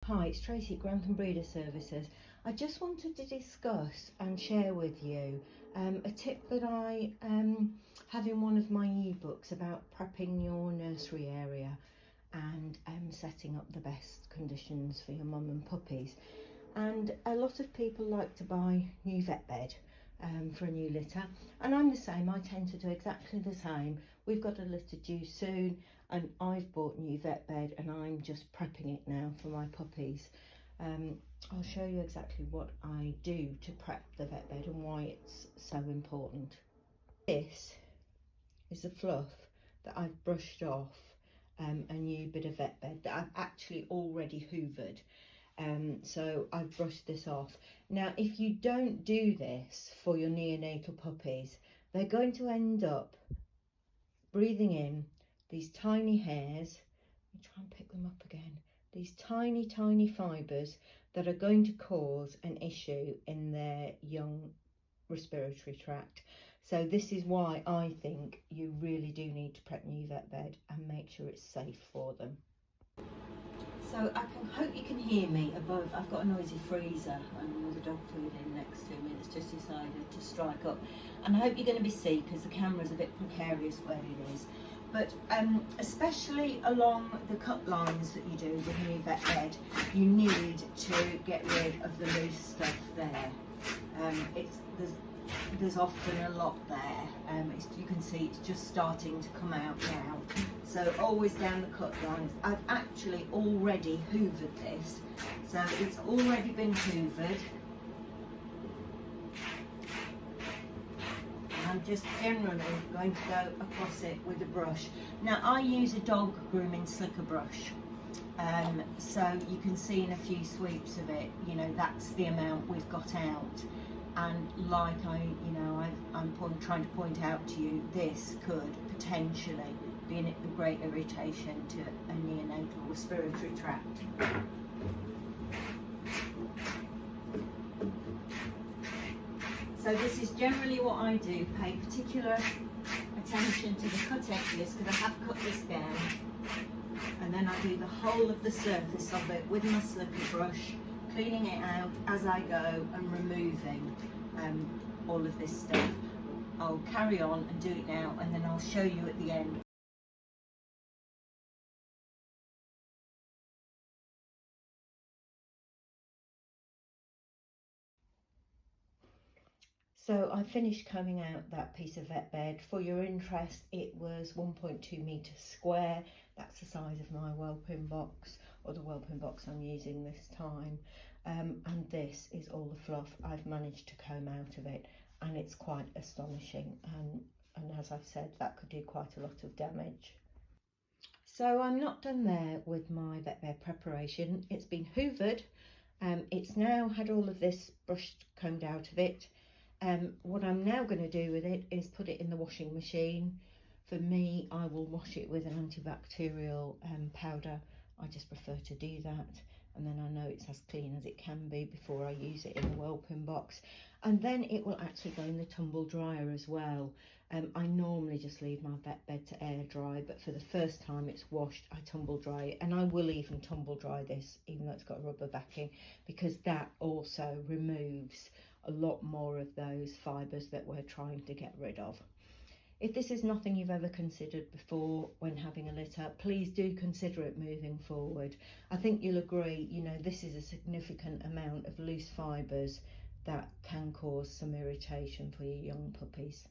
Hi, it's Tracy at Grantham Breeder Services. I just wanted to discuss and share with you a tip that I have in one of my ebooks about prepping your nursery area and setting up the best conditions for your mum and puppies. And a lot of people like to buy new vet bed for a new litter, and I'm the same. I tend to do exactly the same. We've got a litter due soon and I've bought new vet bed and I'm just prepping it now for my puppies. I'll show you exactly what I do to prep the vet bed and why it's so important. This is the fluff that I've brushed off a new bit of vet bed that I've actually already hoovered. So I've brushed this off. Now, if you don't do this for your neonatal puppies, they're going to end up breathing in these tiny hairs. Let me try and pick them up again. These tiny, tiny fibres that are going to cause an issue in their young respiratory tract. So this is why I think you really do need to prep new vet bed and make sure it's safe for them. So I hope you can hear me above. I've got a noisy freezer and all the dog food in next to me. It's just decided to strike up. And I hope you're going to be see because the camera's a bit precarious where it is. But especially along the cut lines that you do with new vet bed, you need to get rid of the loose stuff there. There's often a lot there. You can see it's just starting to come out now. So always down the cut lines. I've actually already hoovered this. So it's already been hoovered. I'm just generally going to go across it with a brush. Now I use a dog grooming slicker brush. So you can see in a few sweeps of it, you know, that's the amount we've got out. And like I'm trying to point out to you, this could potentially be a great irritation to a neonatal respiratory tract. So this is generally what I do, pay particular attention to the cut edges because I have cut this down, and then I do the whole of the surface of it with my slicker brush, cleaning it out as I go and removing all of this stuff. I'll carry on and do it now, and then I'll show you at the end. So I finished combing out that piece of vet bed. For your interest, it was 1.2 metres square. That's the size of my Whelping box, or the Whelping box I'm using this time. And this is all the fluff I've managed to comb out of it, and it's quite astonishing. And as I've said, that could do quite a lot of damage. So I'm not done there with my vet bed preparation. It's been hoovered. It's now had all of this brushed, combed out of it. What I'm now going to do with it is put it in the washing machine. For me, I will wash it with an antibacterial powder. I just prefer to do that, and then I know it's as clean as it can be before I use it in the Whelping box. And then it will actually go in the tumble dryer as well. I normally just leave my vet bed to air dry, but for the first time it's washed, I tumble dry it. And I will even tumble dry this, even though it's got a rubber backing, because that also removes a lot more of those fibres that we're trying to get rid of. If this is nothing you've ever considered before when having a litter, please do consider it moving forward. I think you'll agree, you know, this is a significant amount of loose fibres that can cause some irritation for your young puppies.